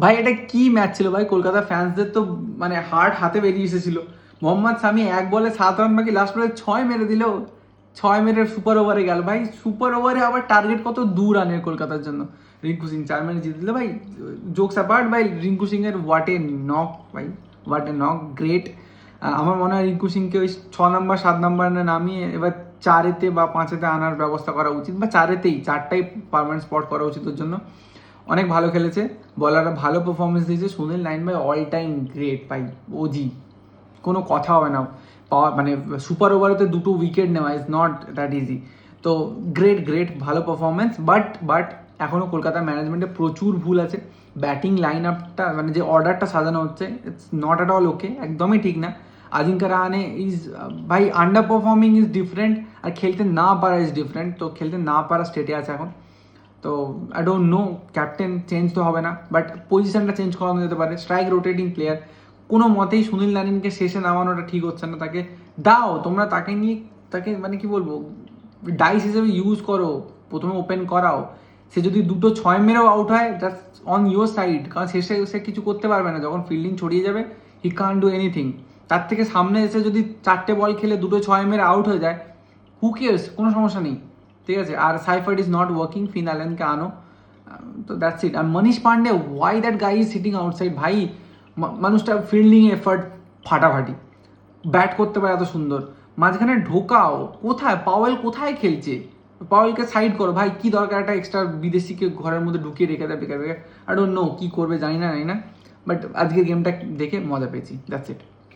ভাই এটা কি ম্যাচ ছিল ভাই, কলকাতা ফ্যান্সদের তো মানে হার্ট হাতে বেরিয়ে এসেছিল। মোহাম্মদ শামি 1 বলে 7 রান বাকি লাস্ট বলে 6 মেরে দিল, 6 মেরে সুপার ওভারে গেল ভাই। সুপার ওভারে আবার টার্গেট কত 2 রানের কলকাতার জন্য, রিঙ্কু সিং 4 মেরে জিতে দিল ভাই। জোকস অ্যাপার্ট ভাই, রিঙ্কু সিং এর হোয়াট এ নক ভাই, হোয়াট এ নক, গ্রেট। আমার মনে হয় রিঙ্কু সিংকে ওই 6 নাম্বার 7 নাম্বার নামিয়ে এবার 4-এতে বা 5-এতে আনার ব্যবস্থা করা উচিত, বা 4-এতেই, 4টাই পার্মানেন্ট স্পট করা উচিত ওর জন্য। অনেক ভালো খেলেছে, বলাররা ভালো পারফরমেন্স দিয়েছে। সুনীল নাইন ভাই অল টাইম গ্রেট ভাই, ওজি, কোনো কথা হবে না। পাওয়ার মানে সুপার ওভারেতে 2টো উইকেট নেওয়া ইজ নট দ্যাট ইজি। তো গ্রেট গ্রেট, ভালো পারফরমেন্স। বাট এখনও কলকাতা ম্যানেজমেন্টে প্রচুর ভুল আছে। ব্যাটিং লাইন আপটা মানে যে অর্ডারটা সাজানো হচ্ছে, ইটস নট অ্যাট অল ওকে, একদমই ঠিক না। আজিঙ্কা রাহানে ইজ ভাই আন্ডার পারফর্মিং ইজ ডিফারেন্ট, আর খেলতে না পারা ইজ ডিফারেন্ট। তো খেলতে না পারা স্টেটে আছে এখন। তো I don't know, captain change তো হবে না, বাট পজিশনটা চেঞ্জ করানো যেতে পারে। স্ট্রাইক রোটেটিং প্লেয়ার, কোনো মতেই সুনীল নারিনকে শেষে নামানোটা ঠিক হচ্ছে না। তাকে দাও তোমরা, তাকে নিয়ে তাকে মানে কি বলবো, ডাইস হিসেবে ইউজ করো, প্রথমে ওপেন করাও। সে যদি 2টো 6 মেরেও আউট হয়, দ্যাটস অন ইউর সাইড, কারণ শেষে সে কিছু করতে পারবে না। যখন ফিল্ডিং ছড়িয়ে যাবে, হি কান্ট ডু এনিথিং। তার থেকে সামনে এসে যদি 4টে বল খেলে 2টো 6 মেরে আউট হয়ে যায়, হু কেয়ার্স, কোনো সমস্যা নেই, ঠিক আছে। আর Seifert is not working, Finn অ্যালেনকে আনো, তো দ্যাটস ইট। আর Manish Pandey, why that guy is sitting outside ভাই। মানুষটা ফিল্ডিং এফার্ট ফাটাফাটি, ব্যাট করতে পারে এত সুন্দর, মাঝখানে ঢোকাও কোথায়, পাওয়েল কোথায় খেলছে, পাওয়েলকে সাইড করো ভাই। কি দরকার একটা এক্সট্রা বিদেশিকে ঘরের মধ্যে ঢুকিয়ে রেখে দেয় বেকার বেকার। আই ডোন্ট নো কী করবে, জানি না। বাট আজকের গেমটা দেখে মজা পেয়েছি, দ্যাটস ইট।